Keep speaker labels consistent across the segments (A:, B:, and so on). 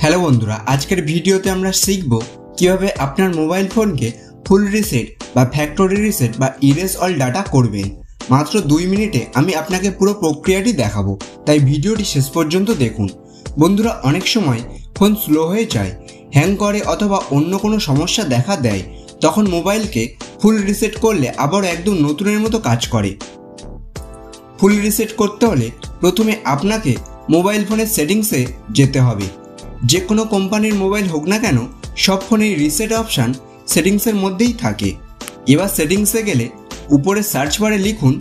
A: Hello বন্ধুরা, আজকের ভিডিওতে আমরা শিখব কিভাবে আপনার মোবাইল ফোনকে ফুল রিসেট বা ফ্যাক্টরি রিসেট বা ইরেজ অল ডাটা করবেন। মাত্র 2 মিনিটে আমি আপনাকে পুরো প্রক্রিয়াটি দেখাবো, তাই ভিডিওটি শেষ পর্যন্ত দেখুন। বন্ধুরা, অনেক সময় ফোন স্লো হয়ে যায়, হ্যাং করে অথবা অন্য কোনো সমস্যা দেখা দেয়, তখন মোবাইলকে ফুল রিসেট করলে আবার একদম নতুনের মতো কাজ করে। ফুল রিসেট করতে হলে প্রথমে আপনাকে মোবাইল ফোনের সেটিংসে যেতে হবে। যে কোনো কোম্পানির মোবাইল হোক না কেন, সব ফোনেই রিসেট অপশান সেটিংসের মধ্যেই থাকে। এবার সেটিংসে গেলে উপরে সার্চ বারে লিখুন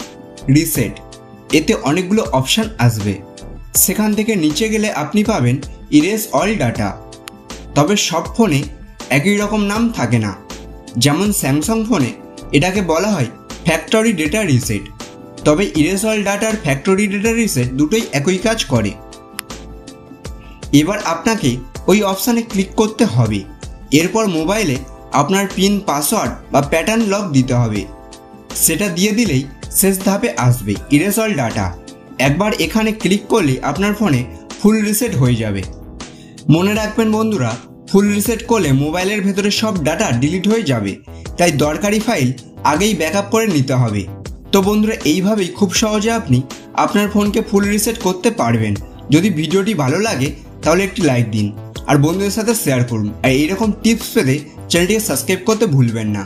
A: রিসেট, এতে অনেকগুলো অপশান আসবে। সেখান থেকে নিচে গেলে আপনি পাবেন ইরেজ অল ডাটা। তবে সব ফোনে একই রকম নাম থাকে না। যেমন স্যামসাং ফোনে এটাকে বলা হয় ফ্যাক্টরি ডেটা রিসেট, তবে ইরেজ অল ডাটার ফ্যাক্টরি ডেটা রিসেট দুটোই একই কাজ করে। এবার আপনাকে ওই অপশানে ক্লিক করতে হবে। এরপর মোবাইলে আপনার পিন, পাসওয়ার্ড বা প্যাটার্ন লক দিতে হবে। সেটা দিয়ে দিলেই শেষ ধাপে আসবে ইরেজ অল ডাটা। একবার এখানে ক্লিক করলে আপনার ফোনে ফুল রিসেট হয়ে যাবে। মনে রাখবেন বন্ধুরা, ফুল রিসেট করলে মোবাইলের ভেতরে সব ডাটা ডিলিট হয়ে যাবে, তাই দরকারি ফাইল আগেই ব্যাকআপ করে নিতে হবে। তো বন্ধুরা, এইভাবেই খুব সহজে আপনি আপনার ফোনকে ফুল রিসেট করতে পারবেন। যদি ভিডিওটি ভালো লাগে তাহলে একটি লাইক দিন আর বন্ধুদের সাথে শেয়ার করুন। আর এইরকম টিপস পেতে চ্যানেলটিকে সাবস্ক্রাইব করতে ভুলবেন না।